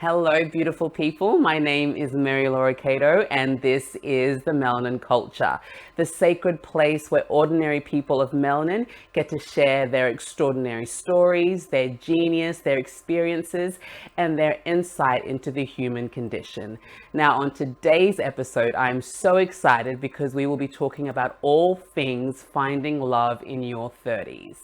Hello, beautiful people. My name is Mary Laura Cato, and this is the Melanin Culture, the sacred place where ordinary people of melanin get to share their extraordinary stories, their genius, their experiences, and their insight into the human condition. Now, on today's episode, I'm so excited because we will be talking about all things finding love in your 30s.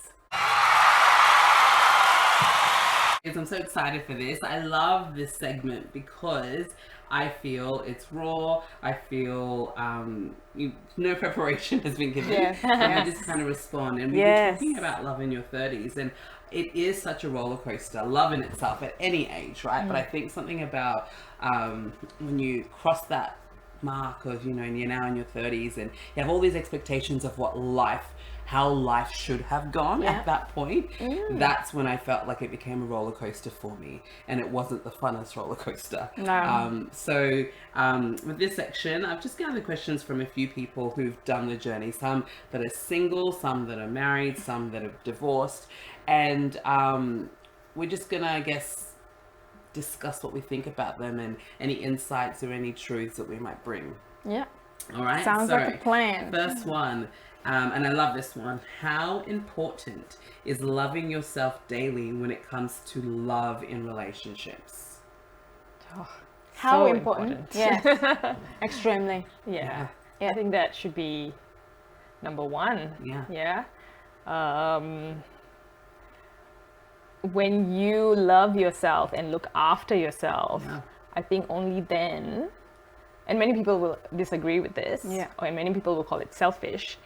I'm so excited for this. I love this segment because I feel it's raw. I feel no preparation has been given. Yes. I just kind of respond. And we've been talking about love in your 30s, and it is such a roller coaster, love in itself at any age, right? But I think something about when you cross that mark of, and you're now in your 30s and you have all these expectations of how life should have gone at that point. That's when I felt like it became a roller coaster for me, and it wasn't the funnest roller coaster. No. So with this section, I've just gathered questions from a few people who've done the journey, some that are single, some that are married, some that are divorced, and we're just gonna, I guess, discuss what we think about them and any insights or any truths that we might bring. Yeah. All right. Sounds like a plan. First one. And I love this one. How important is loving yourself daily when it comes to love in relationships? Oh, how so important? Yes. Extremely. Yeah. I think that should be number one. Yeah. When you love yourself and look after yourself, I think only then, and many people will disagree with this, or many people will call it selfish,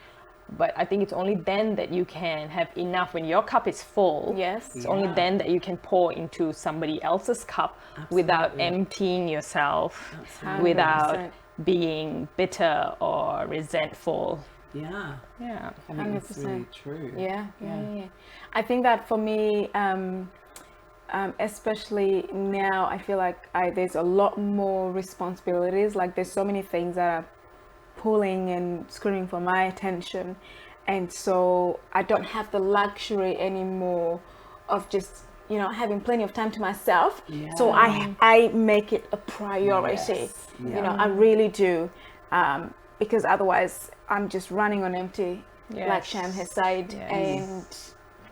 but I think it's only then that you can have enough. When your cup is full, it's only then that you can pour into somebody else's cup without emptying yourself, without being bitter or resentful. Yeah. I think that's really true. Yeah. I think that for me, especially now, I feel like there's a lot more responsibilities. Like there's so many things that are pulling and screaming for my attention, and so I don't have the luxury anymore of just having plenty of time to myself. So I make it a priority. I really do, because otherwise I'm just running on empty, like Sham has said, and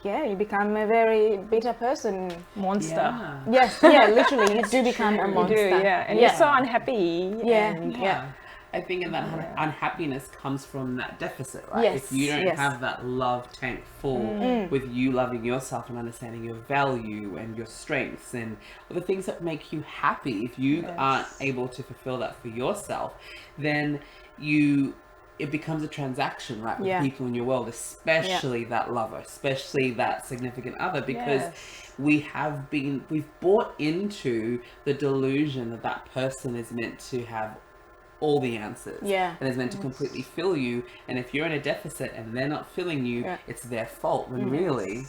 you become a very bitter person. Monster. Literally you do become a monster. You do, and you're so unhappy. I think that unhappiness comes from that deficit, right? If you don't have that love tank full with you loving yourself and understanding your value and your strengths and the things that make you happy, if you aren't able to fulfill that for yourself, then it becomes a transaction, right, with people in your world, especially that lover, especially that significant other, because we've bought into the delusion that person is meant to have all the answers and is meant to completely fill you, and if you're in a deficit and they're not filling you, it's their fault, when really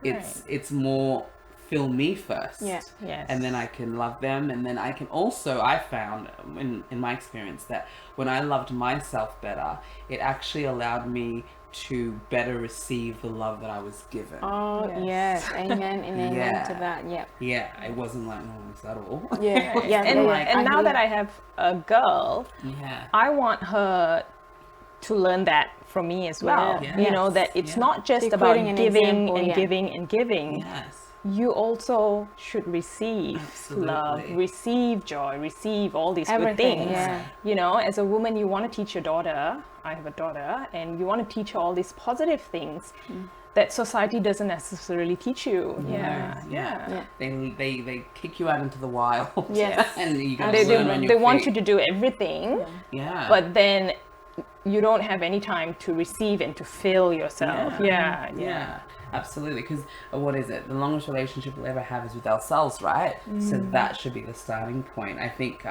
it's more fill me first, and then I can love them, and then I can also, I found in my experience that when I loved myself better, it actually allowed me to better receive the love that I was given. Amen and amen to that. It wasn't like normal at all. And now that I have a girl, I want her to learn that from me as well. That it's not just about giving and giving and giving. You also should receive love, receive joy, receive all these good things. As a woman, you want to teach your daughter, I have a daughter, and you want to teach her all these positive things that society doesn't necessarily teach you. They kick you out into the wild. And you got to learn on your feet. They want you to do everything. But then you don't have any time to receive and to fill yourself. Absolutely, because what is it? The longest relationship we'll ever have is with ourselves, right? So that should be the starting point. I think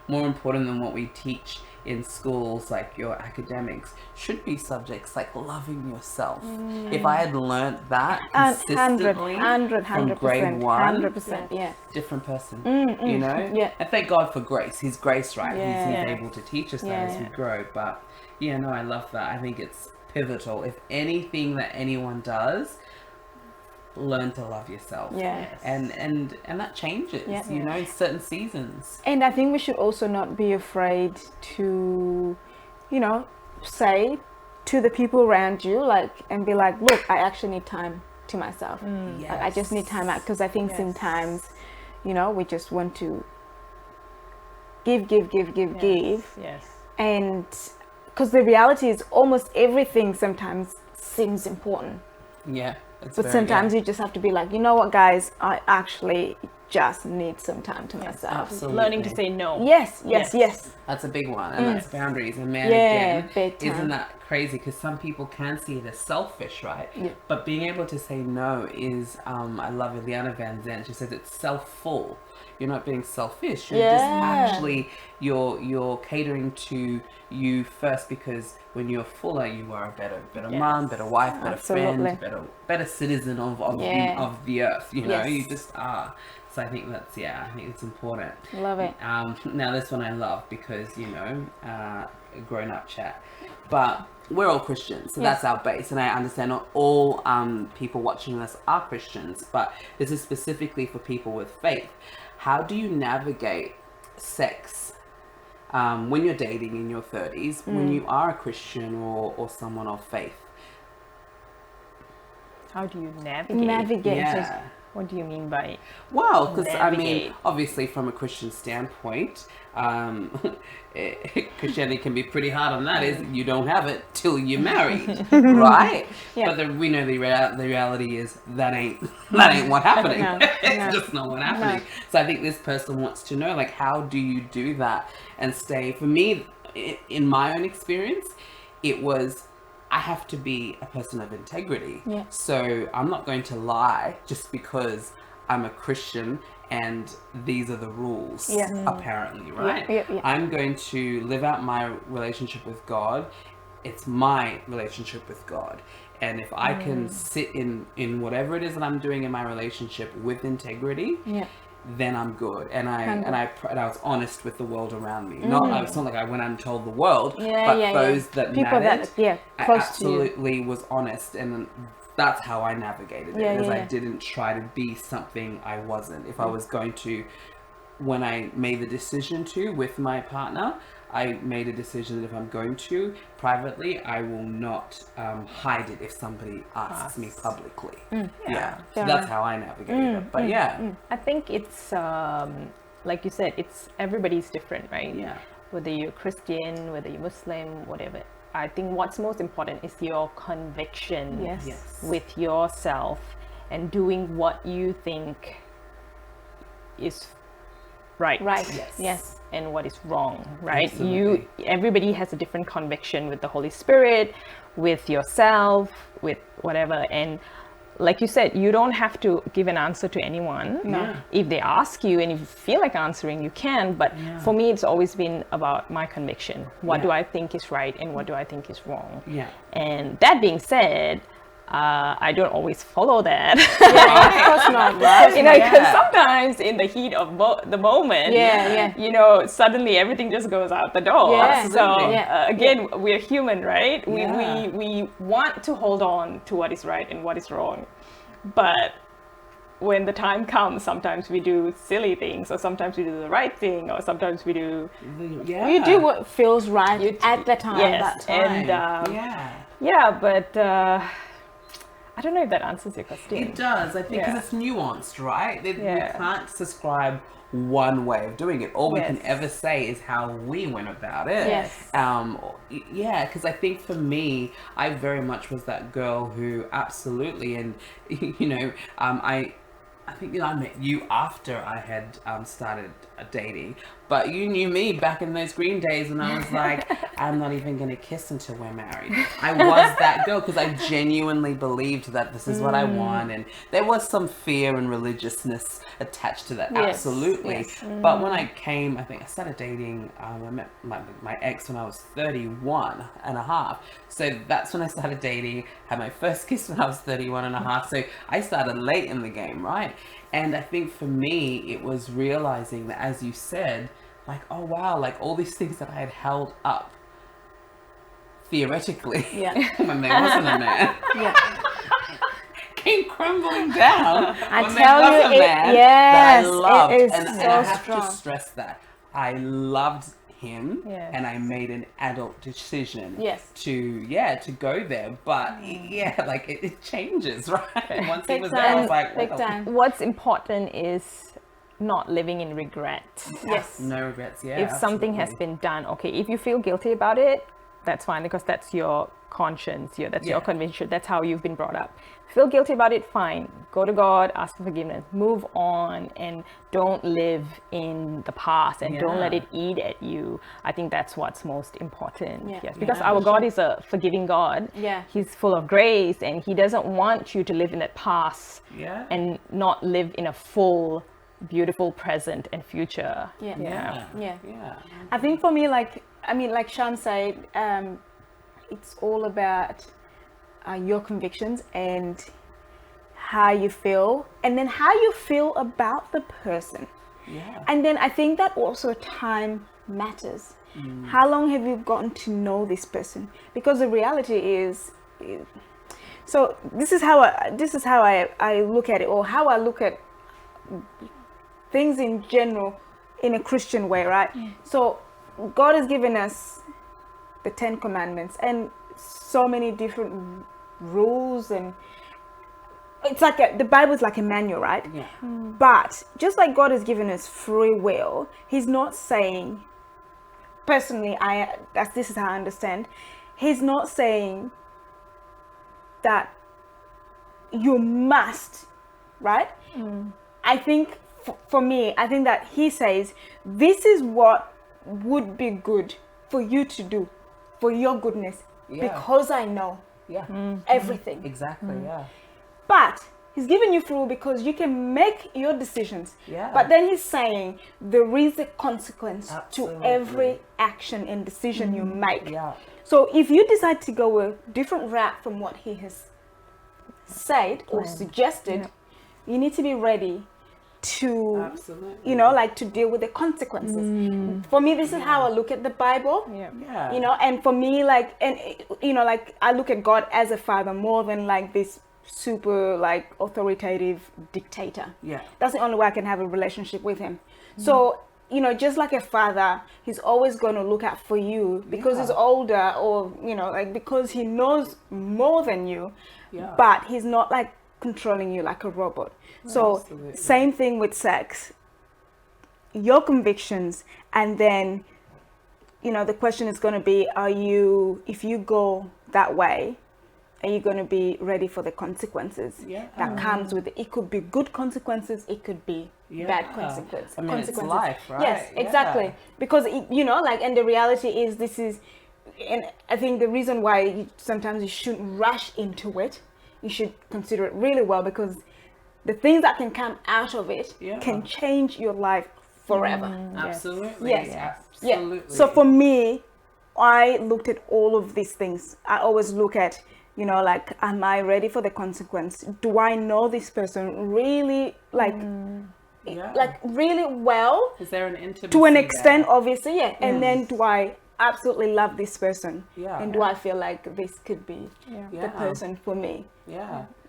more important than what we teach in schools, like your academics, should be subjects like loving yourself. If I had learned that consistently 100%, from grade 1, 100%, different person, And thank God for grace. His grace, right? He's able to teach us that as we grow. But I love that. I think it's pivotal. If anything that anyone does, learn to love yourself. And that changes, you know, in certain seasons. And I think we should also not be afraid to, you know, say to the people around you, like, and be like, look, I actually need time to myself. I just need time out, because I think sometimes, you know, we just want to give. And because the reality is almost everything sometimes seems important. But sometimes you just have to be like, you know what, guys, I actually just need some time to myself. Absolutely. Learning to say no. Yes. That's a big one, and that's boundaries. And man, again, isn't that crazy? Because some people can see it as selfish, right? But being able to say no is, I love Ileana Van Zandt. She says it's self-full. You're not being selfish. You're just actually you're catering to you first, because when you're fuller, you are a better mom, better wife, better friend, better citizen of the earth. You know, you just are. So I think that's I think it's important. Love it. Now this one I love, because you know, grown up chat, but we're all Christians, so that's our base. And I understand not all people watching this are Christians, but this is specifically for people with faith. How do you navigate sex when you're dating in your 30s, when you are a Christian or someone of faith? How do you navigate? What do you mean by well, because I mean, obviously from a Christian standpoint, Christianity can be pretty hard on that. Is you don't have it till you're married, right? But we know the reality is that ain't what's happening. It's just not what's happening. So I think this person wants to know, like, how do you do that and stay? For me, in my own experience, it was, I have to be a person of integrity. So I'm not going to lie just because I'm a Christian and these are the rules, apparently, right? I'm going to live out my relationship with God. It's my relationship with God. And if I can sit in whatever it is that I'm doing in my relationship with integrity, then I'm good. And I was honest with the world around me. It's not like I went out and told the world, but those that people mattered, I absolutely was honest, and that's how I navigated it. I didn't try to be something I wasn't. If I was going to, when I made the decision to with my partner, I made a decision that if I'm going to privately, I will not hide it if somebody asks me publicly. So that's how I navigated it. But I think it's like you said, it's everybody's different, right? Whether you're Christian, whether you're Muslim, whatever. I think what's most important is your conviction with yourself and doing what you think is right. And what is wrong, right? Absolutely. Everybody has a different conviction with the Holy Spirit, with yourself, with whatever. And like you said, you don't have to give an answer to anyone. If they ask you and if you feel like answering, you can. But for me, it's always been about my conviction. What do I think is right and what do I think is wrong? And that being said, I don't always follow that. Of course not. Right? You know, because sometimes in the heat of the moment, you know, suddenly everything just goes out the door. Again, we're human, right? We want to hold on to what is right and what is wrong, but when the time comes, sometimes we do silly things, or sometimes we do the right thing, or sometimes we do you do what feels right at the time. But I don't know if that answers your question. It does, I think, because it's nuanced, right? We can't subscribe one way of doing it. All we can ever say is how we went about it. Because I think for me, I very much was that girl who absolutely, and you know, I think I met you after I had started dating, but you knew me back in those green days when I was like, I'm not even going to kiss until we're married. I was that girl because I genuinely believed that this is what I want, and there was some fear and religiousness attached to that, absolutely. But when I came, I think I started dating, I met my ex when I was 31 and a half. So that's when I started dating, had my first kiss when I was 31 and a half. So I started late in the game, right? And I think for me, it was realizing that, as you said, like, oh wow, like all these things that I had held up theoretically when there wasn't a man came crumbling down. I tell you, yes, that I loved. It is and so I have strong. to stress that I loved him, yes. and I made an adult decision yes. to go there. But like it changes, right? Once he was there, I was like, big time. What's important is not living in regret. Yes. No regrets, yeah. If something has been done, okay, if you feel guilty about it, that's fine, because that's your conscience, that's your conviction, that's how you've been brought up. Feel guilty about it, fine. Go to God, ask for forgiveness, move on, and don't live in the past, and don't let it eat at you. I think that's what's most important. Yes, because our God is a forgiving God. Yeah. He's full of grace, and he doesn't want you to live in that past and not live in a full, beautiful present and future. Yeah. I think for me, like Sean said, it's all about your convictions and how you feel, and then how you feel about the person. And then I think that also time matters. How long have you gotten to know this person? Because the reality is, so this is how I look at it, or how I look at things in general in a Christian way, right? So God has given us the 10 Commandments and so many different rules, and it's like the Bible is like a manual, right? But just like God has given us free will, he's not saying, personally, this is how I understand, he's not saying that you must, right? I think for me, I think that he says, this is what would be good for you to do, for your goodness, because I know everything. Exactly, But he's given you free will because you can make your decisions. But then he's saying there is a consequence to every action and decision you make. So if you decide to go a different route from what he has said or suggested, you need to be ready to like to deal with the consequences. For me, this is how I look at the Bible. And for me, like, and like, I look at God as a father more than like this super like authoritative dictator. That's the only way I can have a relationship with him. So just like a father, he's always going to look out for you because he's older, or like because he knows more than you, but he's not like controlling you like a robot. So same thing with sex, your convictions, and then the question is going to be, if you go that way, are you going to be ready for the consequences that comes with it? It could be good consequences, it could be bad consequences. I mean, it's life, right? Yes, exactly. Because like, and the reality is, and I think the reason why sometimes you shouldn't rush into it, you should consider it really well, because the things that can come out of it can change your life forever. Absolutely. Yes. Absolutely. So for me, I looked at all of these things. I always look at, like, am I ready for the consequence? Do I know this person really, like really well? Is there an intimacy to an extent, there? Obviously, And then do I absolutely love this person? And do I feel like this could be the person for me?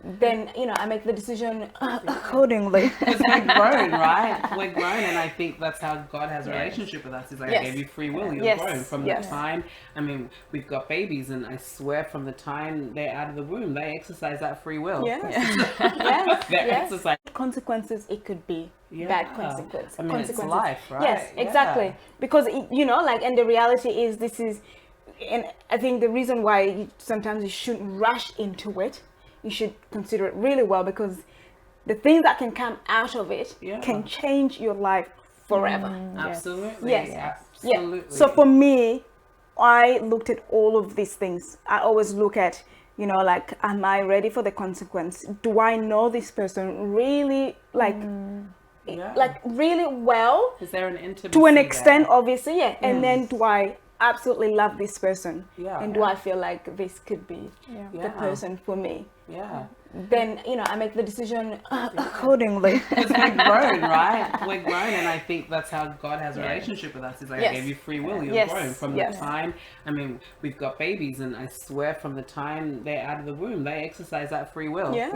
Then I make the decision accordingly. Because we're grown, right? We're grown, and I think that's how God has a relationship with us. Is like, I gave you free will. You're grown from the time. I mean, we've got babies, and I swear, from the time they're out of the womb, they exercise that free will. Exercise consequences. It could be bad consequences. I mean, it's life, right? Yes, exactly. Because like, and the reality is, and I think the reason why sometimes you shouldn't rush into it, you should consider it really well, because the things that can come out of it can change your life forever. Absolutely. Absolutely. So for me, I looked at all of these things. I always look at, like, am I ready for the consequence? Do I know this person really, like really well? Is there an intimacy to an extent, there? Obviously, And then do I absolutely love this person, and do I feel like this could be the person for me? Yeah. Then I make the decision accordingly. Because we're grown, right? We're grown, and I think that's how God has a relationship with us. Is like, I gave you free will. You're grown from the time. I mean, we've got babies, and I swear, from the time they're out of the womb, they exercise that free will. Yeah.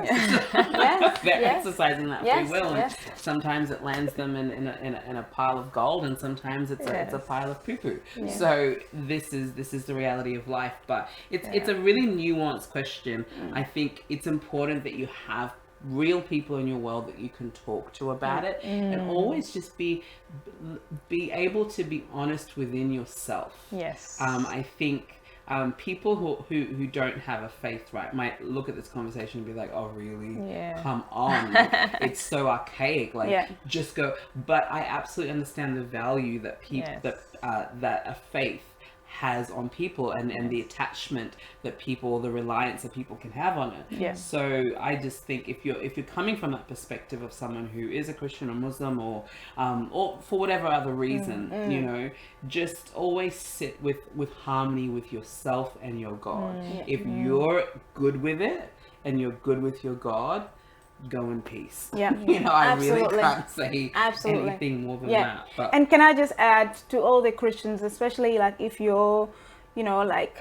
They're exercising that free will, and sometimes it lands them in a pile of gold, and sometimes it's a pile of poo poo. So this is the reality of life. But it's a really nuanced question. I think it's important that you have real people in your world that you can talk to about it, and always just be able to be honest within yourself. Yes. I think people who don't have a faith, right, might look at this conversation and be like, oh really? Come on. Like, it's so archaic. Like just go. But I absolutely understand the value that people that a faith has on people, and the attachment that people, the reliance that people can have on it. So I just think if you're coming from that perspective of someone who is a Christian or Muslim or for whatever other reason, just always sit with harmony with yourself and your God. If you're good with it and you're good with your God, go in peace. I really can't say anything more than that. But. And can I just add to all the Christians, especially like if you're, like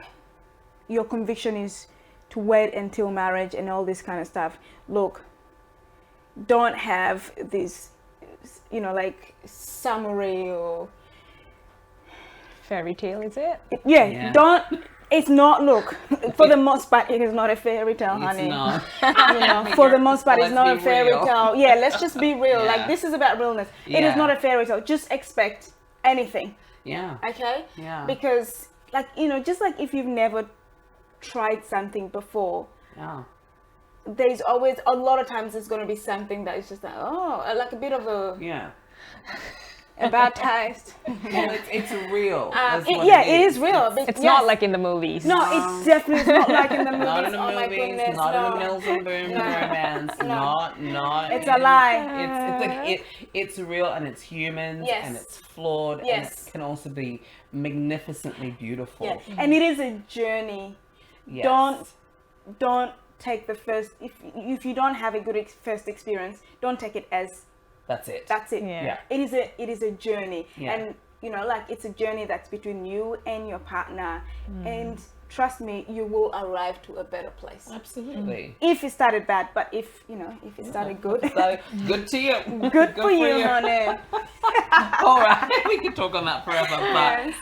your conviction is to wait until marriage and all this kind of stuff. Look, don't have this, like summary or fairy tale, is it? Don't. It's not, look, for the most part, it is not a fairy tale, honey. It's not. For the most part, it's not a fairy tale. Yeah, let's just be real. Like, this is about realness. It is not a fairy tale. Just expect anything. Yeah. Okay? Yeah. Because, like, just like if you've never tried something before, there's always, a lot of times, there's going to be something that is just like, like a bit of a... Yeah. A bad taste. Well, it's real. It is real. It's not like in the movies. No, it's definitely not like in the movies. Not in the oh movies. My goodness, not in the Mills and Boom romance. Not. It's a lie. It's real, and it's humans, and it's flawed, and it can also be magnificently beautiful. Yeah. And it is a journey. Yes. Don't take the first. If you don't have a good first experience, don't take it as. That's it. Yeah. It is a journey, and like it's a journey that's between you and your partner, and trust me, you will arrive to a better place. Absolutely. If it started bad, but if it started good, good to you. Good for you, honey. All right, we can talk on that forever. But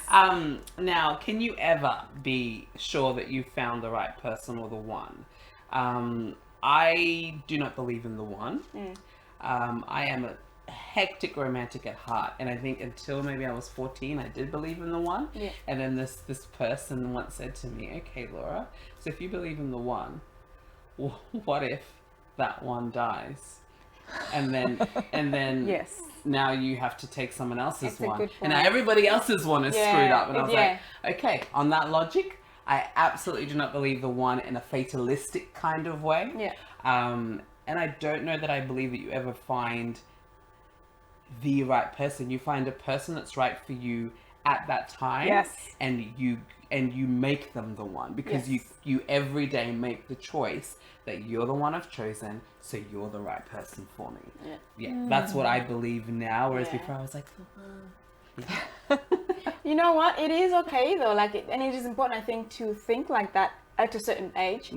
now, can you ever be sure that you found the right person or the one? I do not believe in the one. I am a hectic romantic at heart, and I think until maybe I was 14 I did believe in the one. And then this person once said to me, okay Laura, so if you believe in the one, what if that one dies, and then yes, now you have to take someone else's one, and now everybody else's one is screwed up. And I was like, okay, on that logic, I absolutely do not believe the one in a fatalistic kind of way. And I don't know that I believe that you ever find the right person. You find a person that's right for you at that time, and you make them the one, because you every day make the choice that you're the one I've chosen, so you're the right person for me. That's what I believe now, whereas before I was like, you know what, it is okay though, like and it is important, I think, to think like that at a certain age.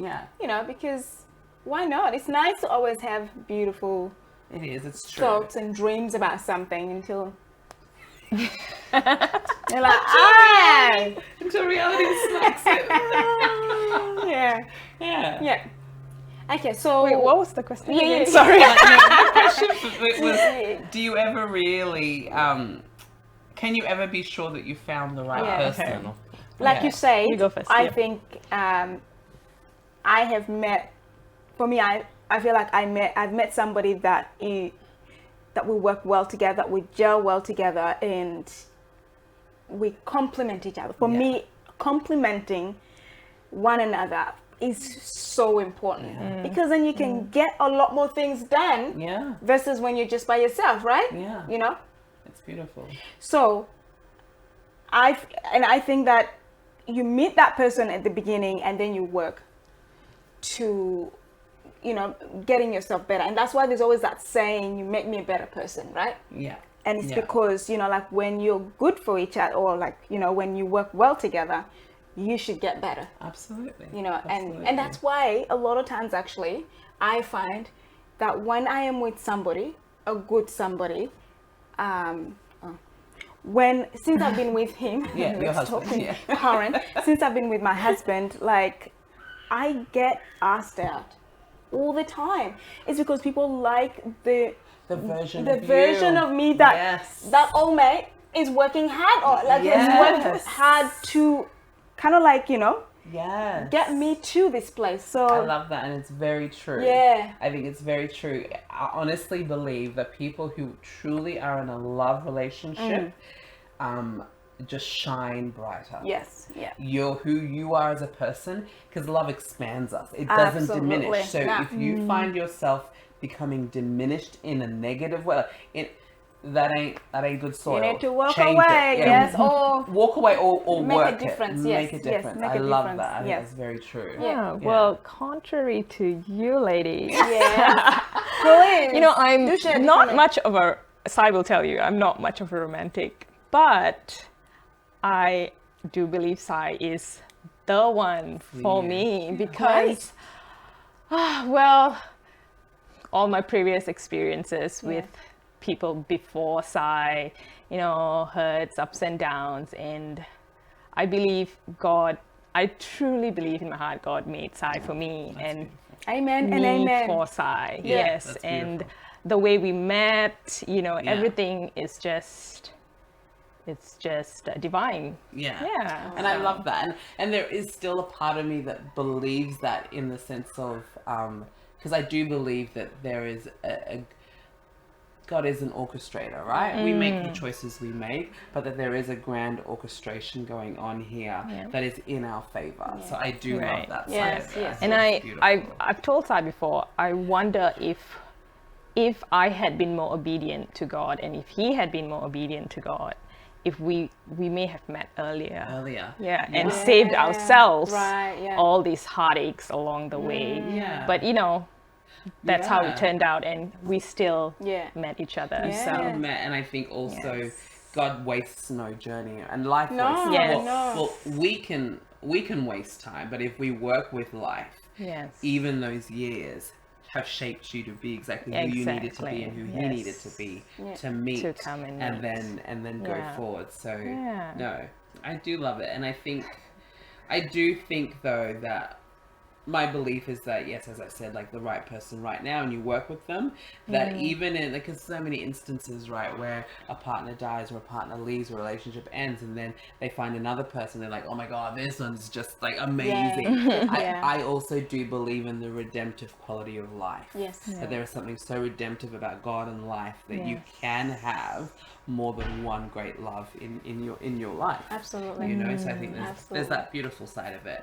Because why not? It's nice to always have beautiful it's true. thoughts and dreams about something until you're like, until reality smacks it. Yeah. Okay, so wait, what was the question? Sorry. The question was, do you ever really can you ever be sure that you found the right person? Like you say, you go first. I think I have met. For me, I feel like I've met somebody that we work well together, that we gel well together, and we complement each other. For me, complementing one another is so important, because then you can get a lot more things done versus when you're just by yourself, right? It's beautiful. So I think that you meet that person at the beginning and then you work to, getting yourself better. And that's why there's always that saying, you make me a better person, right? Yeah. And it's because, like when you're good for each other, or like, when you work well together, you should get better. Absolutely. Absolutely. And that's why a lot of times actually, I find that when I am with somebody, a good somebody, since I've been with him, your husband, current, since I've been with my husband, like I get asked out all the time. It's because people like the version of me that old mate is working hard on, like he's working hard to kind of like, get me to this place. So I love that, and it's very true. Yeah. I think it's very true. I honestly believe that people who truly are in a love relationship just shine brighter. Yes. Yeah. You're who you are as a person, because love expands us. It doesn't diminish. So if you find yourself becoming diminished in a negative way, that ain't good soil. You need to walk away, or walk away, or make work a difference. Make a difference. Make I a love difference. that. I think that's very true. Well, contrary to you ladies, please, I'm not much of a. Sai will tell you, I'm not much of a romantic, but I do believe Sai is the one for me, because, all my previous experiences with people before Sai, hurts, ups and downs, and I believe God, I truly believe in my heart God made Sai for me. That's and beautiful. Amen me and amen for Sai. Yeah, yes. that's And beautiful. the way we met, everything is just, it's just divine. Yeah. And I love that. And there is still a part of me that believes that, in the sense of, because I do believe that there is God is an orchestrator, right? We make the choices we make, but that there is a grand orchestration going on here that is in our favor. So I do love that side of it. Yes. And I've told Sai before, I wonder if I had been more obedient to God, and if he had been more obedient to God, if we may have met earlier. And saved ourselves all these heartaches along the way. But that's how it turned out, and we still met each other. We still met, and I think also God wastes no journey, and life wastes. Well, we can waste time, but if we work with life, even those years have shaped you to be exactly who you needed to be and who he needed to be to meet, to come and then go forward. So no, I do love it, and I do think though that my belief is that, yes, as I said, like the right person right now, and you work with them, that even in, like, there's so many instances, right, where a partner dies or a partner leaves, or a relationship ends, and then they find another person, they're like, oh my God, this one's just like amazing. I also do believe in the redemptive quality of life. That there is something so redemptive about God and life that you can have more than one great love in your life. Absolutely. So I think there's that beautiful side of it.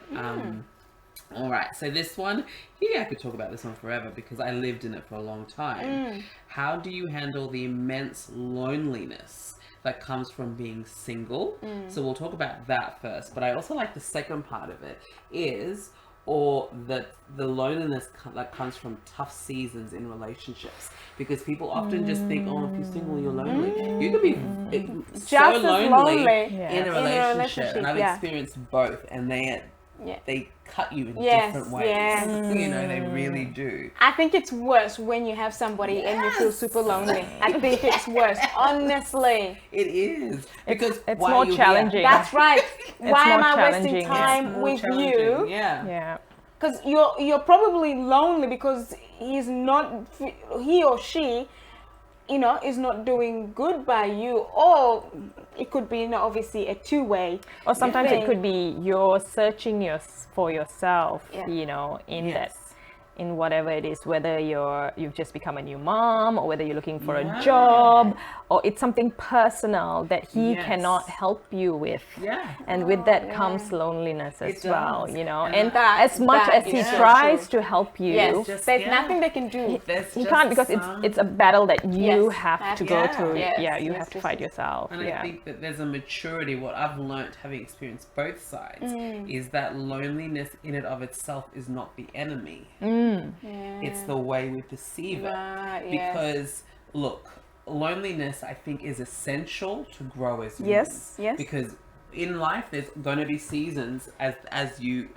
All right, so this one, I could talk about this one forever because I lived in it for a long time. How do you handle the immense loneliness that comes from being single? So we'll talk about that first, but I also like the second part of it is, or the loneliness that comes from tough seasons in relationships, because people often just think, oh, if you're single, you're lonely. You could be so lonely in a relationship, and I've experienced both, and they cut you in different ways. They really do. I think it's worse when you have somebody and you feel super lonely. I think it's worse, honestly. It is, because it's more challenging. That's right. Why am I wasting time with you? Because you're probably lonely because he or she, is not doing good by you, or it could be obviously a two-way. Or sometimes it could be you're searching for yourself, in in whatever it is, whether you've just become a new mom, or whether you're looking for a job, or it's something personal that he cannot help you with. And with that comes loneliness as well, you know. And as much as he tries to help you, there's nothing they can do. He can't, because it's a battle that you have to go through. You have to fight yourself. And I think that there's a maturity. What I've learned, having experienced both sides, is that loneliness in and of itself is not the enemy. It's the way we perceive it. Because look, loneliness, I think, is essential to grow as humans. Because in life, there's going to be seasons, as you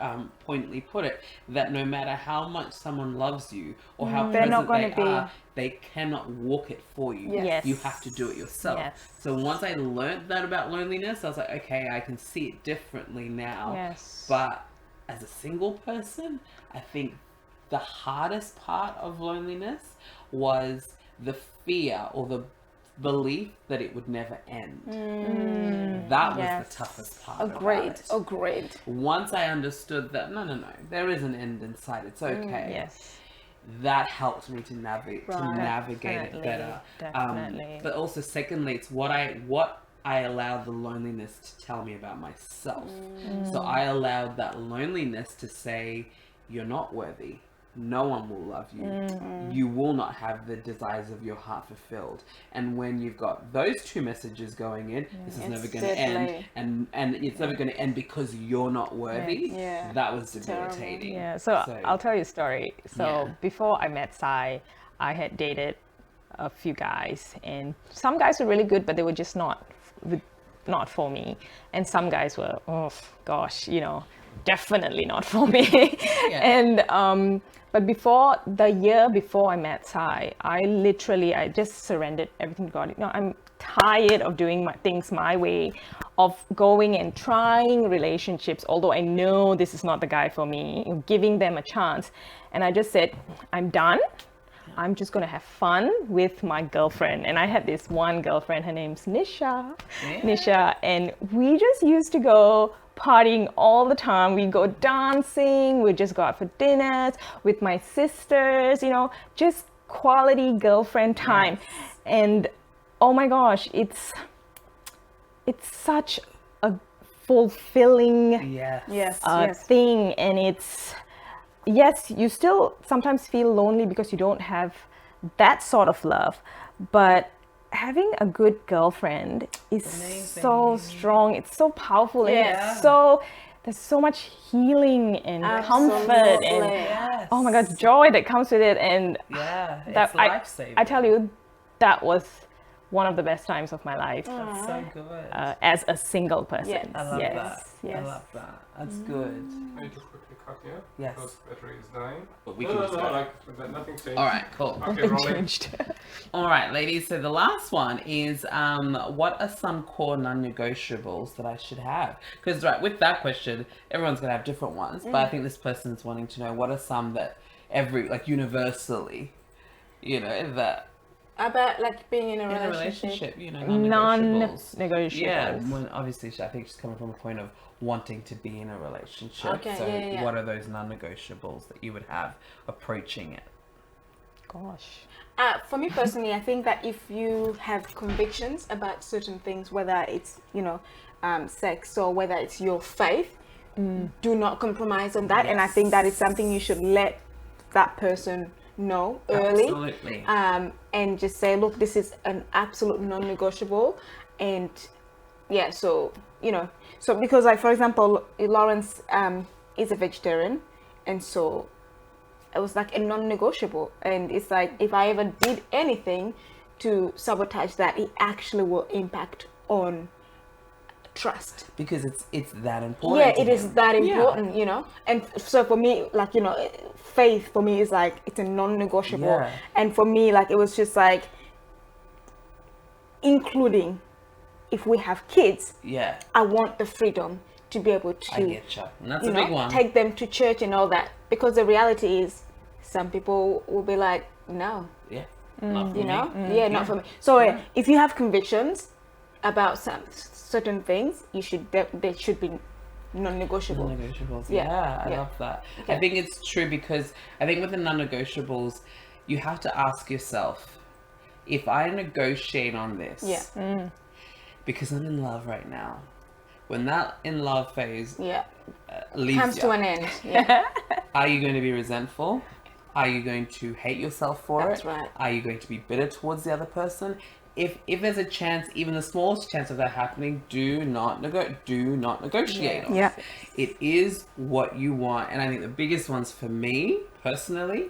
pointedly put it, that no matter how much someone loves you or how present they are, they cannot walk it for you. You have to do it yourself. So once I learned that about loneliness, I was like, okay, I can see it differently now. But as a single person, I think the hardest part of loneliness was the fear or the belief that it would never end. That was the toughest part. Agreed. Once I understood that no, there is an end in sight, it's okay. That helped me to navigate it better. But also, secondly, it's what I allowed the loneliness to tell me about myself. So I allowed that loneliness to say, you're not worthy. No one will love you. You will not have the desires of your heart fulfilled. And when you've got those two messages going in, this is never going to end, and it's never going to end because you're not worthy. That was debilitating. So I'll tell you a story. So before I met Sai, I had dated a few guys, and some guys were really good, but they were just not for me. And some guys were, oh gosh, you know, definitely not for me. And but the year before I met Sai, I just surrendered everything to God. You know, I'm tired of doing things my way, of going and trying relationships, although I know this is not the guy for me, giving them a chance. And I just said, I'm done. I'm just going to have fun with my girlfriend. And I had this one girlfriend, her name's Nisha, and we just used to go partying all the time. We go dancing, we just go out for dinners with my sisters, you know, just quality girlfriend time. And oh my gosh, it's such a fulfilling thing. And it's, yes, you still sometimes feel lonely because you don't have that sort of love, but having a good girlfriend is so strong. It's so powerful. And there's so much healing and comfort and oh my God, joy that comes with it. And it's life-saving. I tell you, that was one of the best times of my life. That's so good. As a single person. I love that. I love that. That's good. Can I just quickly cut here? Yes. Because battery is dying. But we can just go. Nothing changed. All right, cool. Okay, rolling. All right, ladies. So the last one is, what are some core non-negotiables that I should have? Because with that question, everyone's gonna have different ones. But I think this person's wanting to know what are some that universally, you know, that. About like being in a relationship, you know, non-negotiables. Yeah, when obviously I think she's coming from a point of wanting to be in a relationship. Okay, what are those non-negotiables that you would have approaching it? Gosh. For me personally, I think that if you have convictions about certain things, whether it's, you know, sex or whether it's your faith, do not compromise on that. And I think that is something you should let that person know early. Absolutely. And just say, look, this is an absolute non-negotiable. And so, you know, so because like, for example, Lawrence is a vegetarian, and so it was like a non-negotiable. And it's like, if I ever did anything to sabotage that, it actually will impact on trust, because it's that important. It is that important, you know. And so for me, like, you know, faith for me is like, it's a non-negotiable. And for me, like, it was just like, including if we have kids, I want the freedom to be able to, I get you. And that's a big one. Take them to church and all that, because the reality is some people will be like, no, not for you know, me. not for me. So if you have convictions about some certain things, they should be non-negotiable. Non-negotiables. Yeah, I love that. I think it's true because I think with the non-negotiables, you have to ask yourself, if I negotiate on this, because I'm in love right now, when that in love phase leaves comes to an end, are you going to be resentful? Are you going to hate yourself for That's it? right. Are you going to be bitter towards the other person? If there's a chance, even the smallest chance of that happening, do not negotiate on it. It is what you want. And I think the biggest ones for me, personally,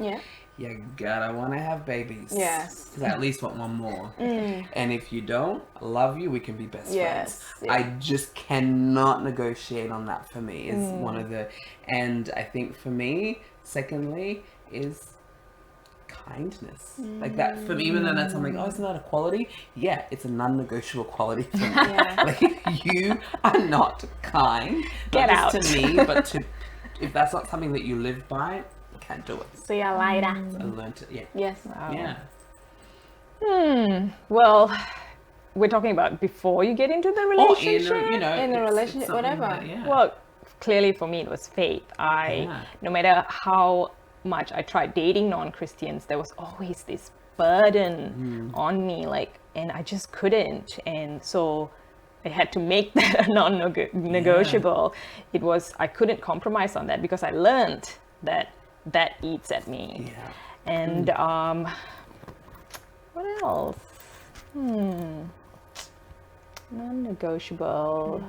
you gotta want to have babies. Yes. Because I at least want one more. And if you don't, I love you, we can be best friends. I just cannot negotiate on that for me. Is one of the... And I think for me, secondly, is kindness. Like that for me, even though that's something, oh, isn't that a quality? Yeah, it's a non-negotiable quality for me. Like, you are not kind. Get not out. Just to me, but to... If that's not something that you live by, can't do it. See you later. I learned it. Yes. Yeah. Well, we're talking about before you get into the relationship. Or in a relationship, whatever. Well, clearly for me it was faith. No matter how much I tried dating non-Christians, there was always this burden on me, and I just couldn't. And so I had to make that a non-negotiable. It was, I couldn't compromise on that because I learned that eats at me. And what else? Non-negotiable.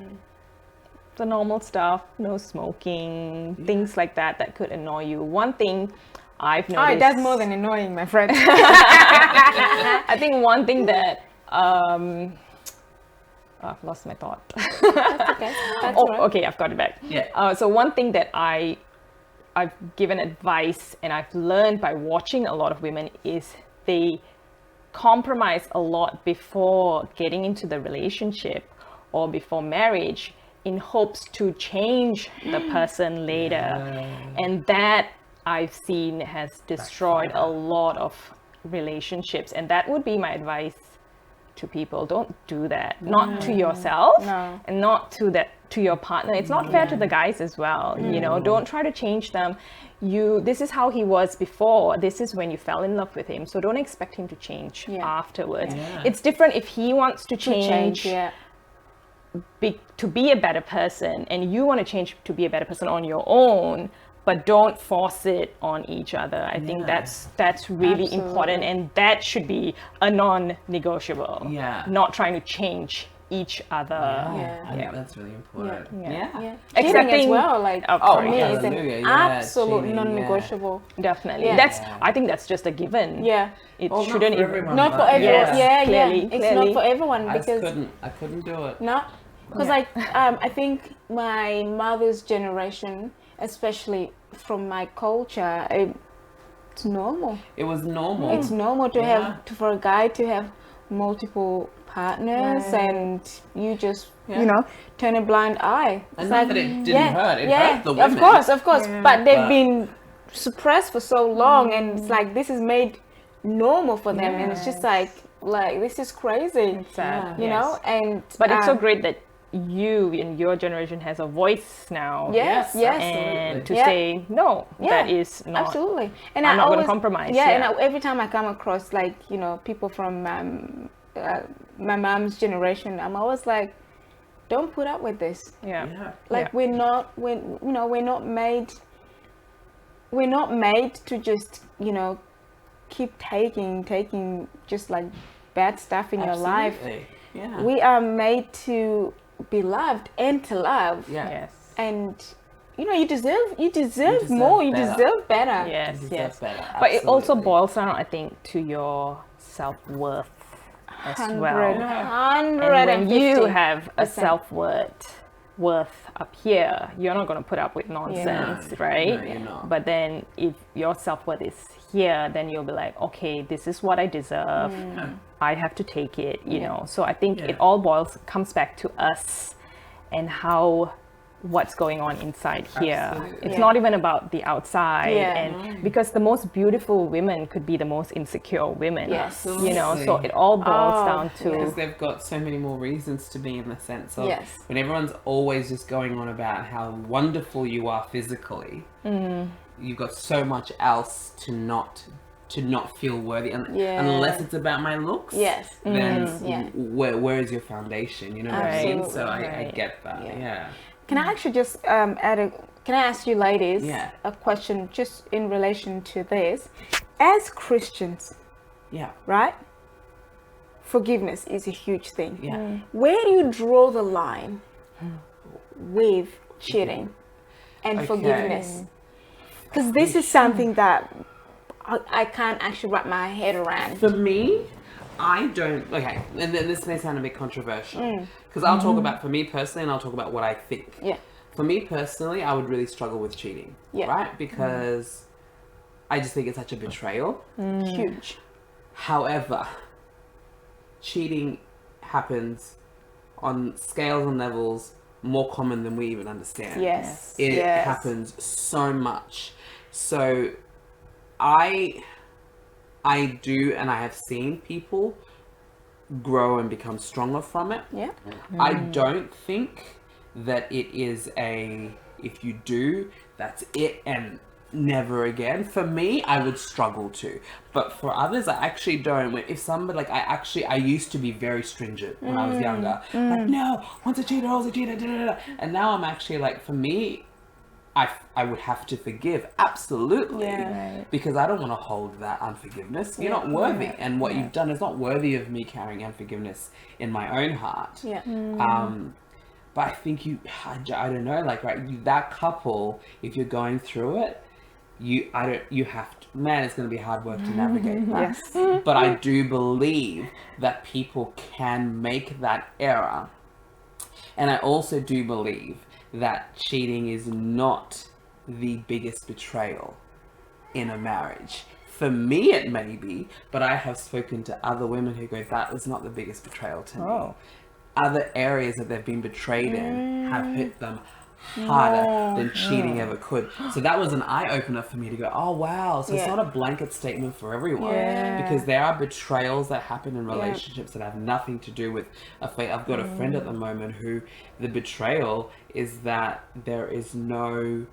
The normal stuff, no smoking, things like that could annoy you. One thing I've noticed... it does more than annoying, my friend. I think one thing that... I've lost my thought. That's okay. That's right. Okay, I've got it back. So one thing that I've given advice and I've learned by watching a lot of women is they compromise a lot before getting into the relationship or before marriage in hopes to change the person later. And that I've seen has destroyed a lot of relationships. And that would be my advice to people. Don't do that. Not to yourself and not to your partner. It's not fair to the guys as well. Don't try to change them. This is how he was before. This is when you fell in love with him. So don't expect him to change afterwards. It's different if he wants to change to be a better person and you want to change to be a better person on your own, but don't force it on each other. I think that's really important, and that should be a non-negotiable. Not trying to change each other. I think that's really important. Cheating as well, for me, is an absolute non-negotiable. Definitely. I think that's just a given. It shouldn't even... Not for everyone. Clearly. It's not for everyone because I couldn't do it. No, because I think my mother's generation, especially from my culture, it's normal. It was normal. It's normal to have for a guy to have multiple partners, and you just turn a blind eye. And not that it didn't hurt. It hurt the women. Of course. But they've been suppressed for so long, and it's like this is made normal for them, and it's just like this is crazy. It's sad. You know, but it's so great that you in your generation has a voice now. Yes. And to say no, that is not absolutely. And I'm not going to compromise. And every time I come across people from my mom's generation, I'm always like, don't put up with this. We're not made to just keep taking just like bad stuff in your life. We are made to be loved and to love. And you deserve more. You deserve better. Yes. Better. But it also boils down, I think, to your self-worth as well. 150%. And when you have a self-worth up here, you're not going to put up with nonsense, right? No, you're not. But then if your self-worth is here, then you'll be like, okay, this is what I deserve. I have to take it, So I think it all comes back to us and how what's going on inside here. Absolutely. It's not even about the outside. And because the most beautiful women could be the most insecure women. Yes. You know, so it all boils down to... Because they've got so many more reasons to be, in the sense of when everyone's always just going on about how wonderful you are physically, you've got so much else to not feel worthy, unless it's about my looks. Yes. Then where is your foundation? You know what I mean? So I get that. Yeah. Can I actually just can I ask you ladies a question just in relation to this? As Christians, right? Forgiveness is a huge thing. Yeah. Where do you draw the line with cheating and forgiveness? Because this is something that I can't actually wrap my head around. For me, I don't. Okay, and then this may sound a bit controversial, because I'll talk about, for me personally, and I'll talk about what I think. Yeah. For me personally, I would really struggle with cheating. Yeah. Right? Because I just think it's such a betrayal. Huge. However, cheating happens on scales and levels more common than we even understand. Yes. It happens so much. So I do, and I have seen people grow and become stronger from it. Yeah. I don't think that it is if you do, that's it and never again. For me, I would struggle to, but for others, I actually don't. If somebody, like, I used to be very stringent when I was younger. Like, no, once a cheater, always a cheater, da, da, da. And now I'm actually like, for me, I would have to forgive, absolutely, because I don't want to hold that unforgiveness. You're not worthy, and what you've done is not worthy of me carrying unforgiveness in my own heart. Yeah. But I think I don't know, like, right, that couple, if you're going through it, you have to, man, it's going to be hard work to navigate that. Yes. But I do believe that people can make that error, and I also do believe that cheating is not the biggest betrayal in a marriage. For me, it may be, but I have spoken to other women who go, that was not the biggest betrayal to me. Other areas that they've been betrayed in have hit them harder than cheating ever could. So that was an eye-opener for me to go, oh wow, so it's not a blanket statement for everyone, because there are betrayals that happen in relationships that have nothing to do with a fate. I've got a friend at the moment who the betrayal is that there is no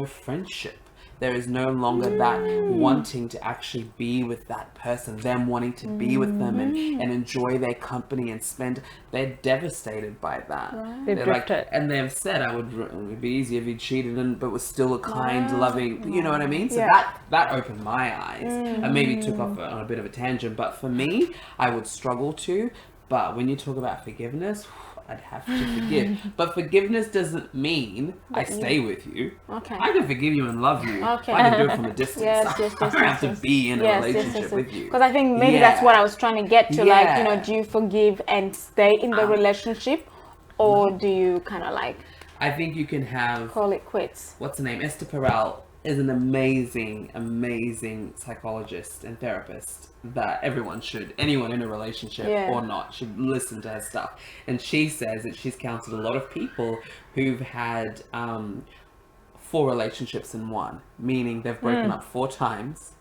friendship. There is no longer that wanting to actually be with that person, them wanting to be with them and enjoy their company and spend. They're devastated by that. Right. They've drifted. And they've said, it would be easy if you cheated, but was still a kind, loving, you know what I mean? So that opened my eyes and maybe took off on a bit of a tangent. But for me, I would struggle to. But when you talk about forgiveness, I'd have to forgive. But forgiveness doesn't mean I stay with you. Okay. I can forgive you and love you. Okay. I can do it from a distance. I don't have to be in a relationship with you. Because I think maybe that's what I was trying to get to. Like, you know, do you forgive and stay in the relationship, or do you kind of like... I think you can have... Call it quits. What's her name? Esther Perel is an amazing, amazing psychologist and therapist that anyone in a relationship or not, should listen to her stuff. And she says that she's counseled a lot of people who've had 4 relationships in one, meaning they've broken up 4 times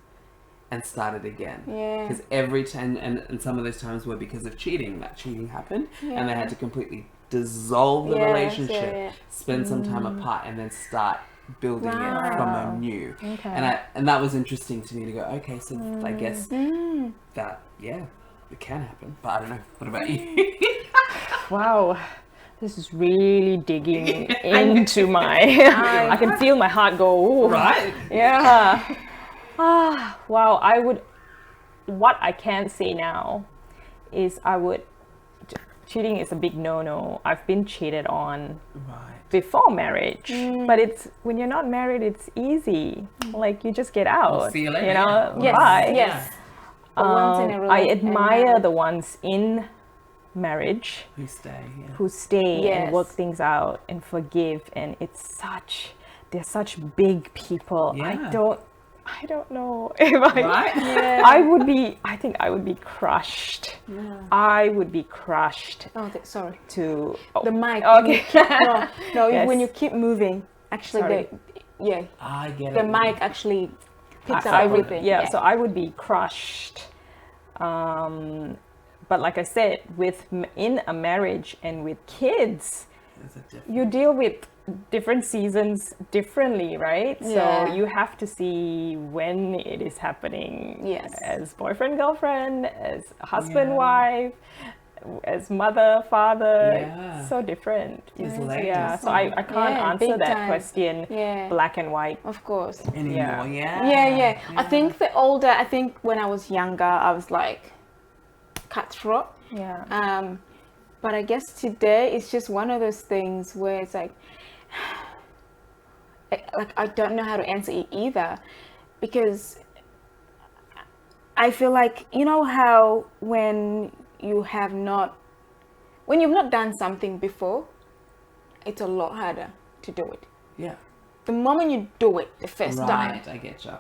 and started again. Because every time, and some of those times were because of cheating. That cheating happened, and they had to completely dissolve the relationship, spend some time apart, and then start building it from anew. And that was interesting to me to go, okay, so I guess that it can happen, but I don't know, what about you? Wow, this is really digging into my I can feel my heart go, ooh. Right? Yeah. Wow, what I can say now is cheating is a big no-no. I've been cheated on before marriage, but when you're not married, it's easy. Like, you just get out. We'll see you later. You know, yes. I admire the ones in marriage who stay and work things out and forgive, and they're such big people. I don't know if I would be. I think I would be crushed. Yeah. I would be crushed. Oh, sorry. The mic. Okay. Yes. When you keep moving, actually, I get the mic actually picks up everything. So I would be crushed. But like I said, in a marriage and with kids, you deal with different seasons differently, right? Yeah. So you have to see when it is happening. Yes. As boyfriend, girlfriend, as husband, wife, as mother, father. Yeah. So different. Yeah. So I can't answer that question black and white. Of course. Anymore. Yeah. I think when I was younger, I was like cutthroat. Yeah. But I guess today it's just one of those things where it's like I don't know how to answer it either, because I feel like, you know how when you've not done something before, it's a lot harder to do it. Yeah. The moment you do it the first time. Right, I get you.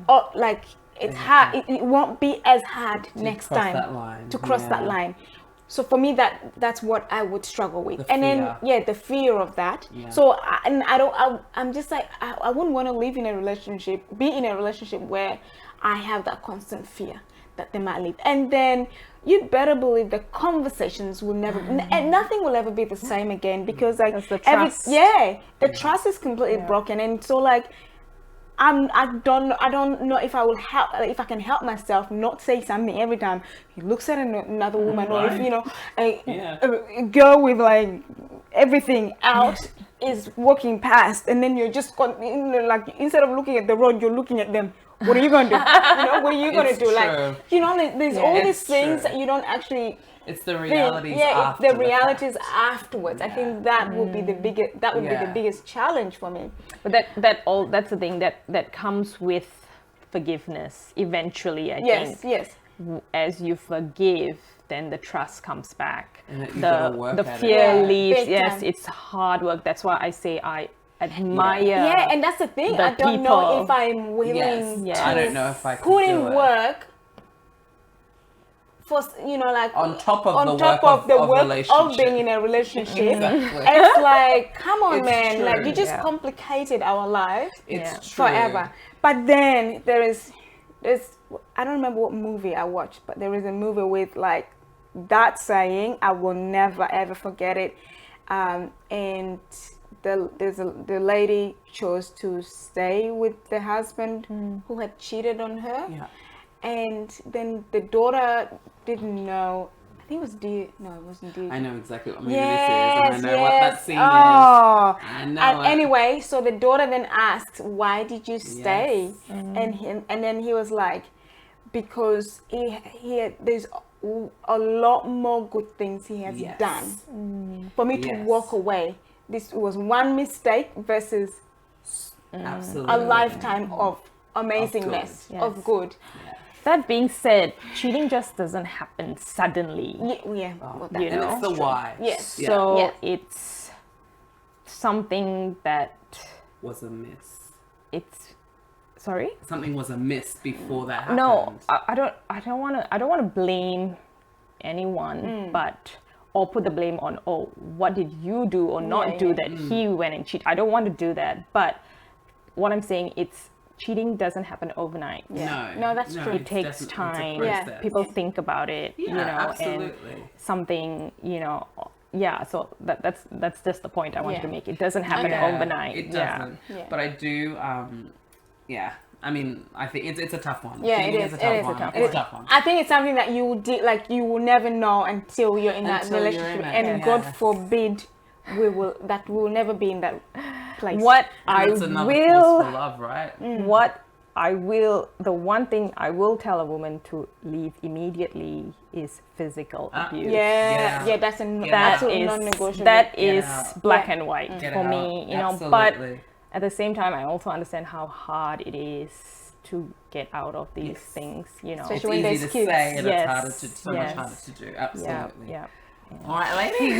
Or like it's hard. It won't be as hard next time to cross that line. So for me, that's what I would struggle with, and then the fear of that. Yeah. So I'm just like I wouldn't want to be in a relationship where I have that constant fear that they might leave, and then you'd better believe the conversations will never, and nothing will ever be the same again, because like the trust. The trust is completely broken, and so like. I don't know if I can help myself not say something every time he looks at another woman, or if a girl with like everything out is walking past, and then you're just like, instead of looking at the road, you're looking at them. What are you gonna do? What are you gonna do? True. Like, there's all these things that you don't actually. It's the realities. The realities afterwards. I think that would be the biggest. That would be the biggest challenge for me. But that's the thing that comes with forgiveness. Eventually, I think. Yes. As you forgive, then the trust comes back. And the fear leaves. Yes, it's hard work. That's why I say I admire. Yeah, and that's the thing. I don't know if I'm willing. Yes. I don't know if I put in work. For, like on top of the work of being in a relationship. Exactly. It's like, come on, man, true. Like you just complicated our lives forever. But then there's I don't remember what movie I watched, but there is a movie with like that saying. I will never ever forget it. And the lady chose to stay with the husband who had cheated on her. Yeah. And then the daughter didn't know. I think it was Dear. No, it wasn't Dear. I know exactly what movie this is, and I know what that scene is. I know. And anyway, so the daughter then asked, "Why did you stay?" And then he was like, "Because there's a lot more good things he has done for me to walk away. This was one mistake versus a lifetime of amazingness, of good." Yeah. That being said, cheating just doesn't happen suddenly. And it's the why. Yes. Yeah. So it's something that was amiss. Something was amiss before that happened. No, I don't want to blame anyone, or put the blame on, what did you do or not do that he went and cheated. I don't want to do that. But what I'm saying, cheating doesn't happen overnight. Yeah. No, that's true. It takes time. People think about it, absolutely. And something, so that's just the point I wanted to make. It doesn't happen overnight. It doesn't. Yeah. But I do, I mean, I think it's a tough one. Yeah, it is. It's a tough one. I think it's something that you will never know until you're in that relationship, and God forbid that we will never be in that place. The one thing I will tell a woman to leave immediately is physical abuse. That's non-negotiable. That is black and white for me, but at the same time, I also understand how hard it is to get out of these things, Especially when there's kids. Say, and it's so much harder to do. Absolutely. Yeah. All right, ladies.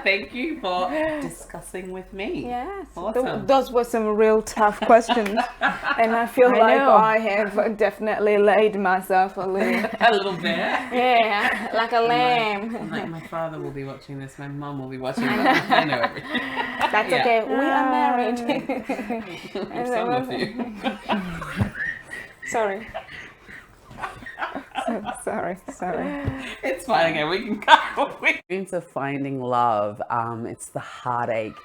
Thank you for discussing with me. Yes. Awesome. Those were some real tough questions. And I feel I have definitely laid myself a little bit. Yeah, like a lamb. Like my father will be watching this, my mum will be watching this. I know everything. That's okay. We are married. Some of you. Sorry. Sorry. It's fine again. We can go. Into finding love, it's the heartache,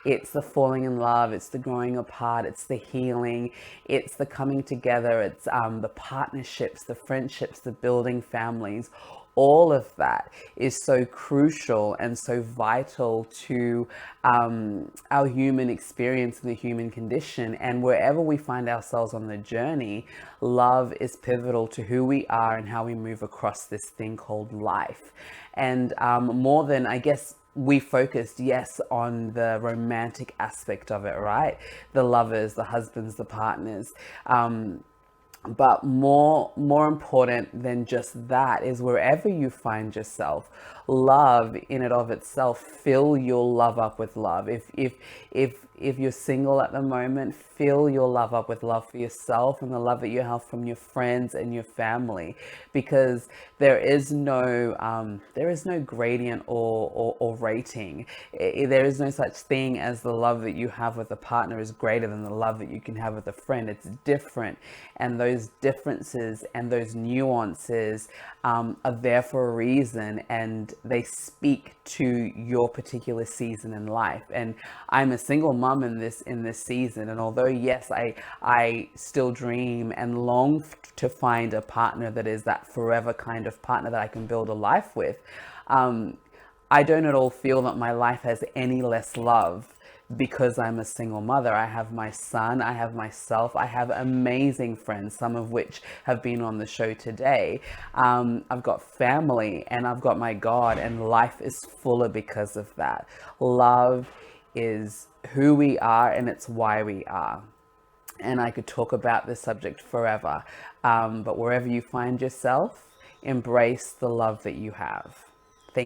it's the falling in love, it's the growing apart, it's the healing, it's the coming together, it's the partnerships, the friendships, the building families. All of that is so crucial and so vital to our human experience and the human condition. And wherever we find ourselves on the journey, love is pivotal to who we are and how we move across this thing called life. And more than, I guess, we focused, yes, on the romantic aspect of it, right? The lovers, the husbands, the partners. But more important than just that is wherever you find yourself, love in and of itself, fill your love up with love. If you're single at the moment, fill your love up with love for yourself and the love that you have from your friends and your family, because there is no gradient or rating. There is no such thing as the love that you have with a partner is greater than the love that you can have with a friend. It's different, and those differences and those nuances are there for a reason, and they speak to your particular season in life. And I'm a single mom in this season, and although yes, I still dream and long to find a partner that is that forever kind of partner that I can build a life with, I don't at all feel that my life has any less love because I'm a single mother. I have my son, I have myself, I have amazing friends, some of which have been on the show today. I've got family, and I've got my God, and life is fuller because of that. Love is who we are, and it's why we are. And I could talk about this subject forever, but wherever you find yourself, embrace the love that you have.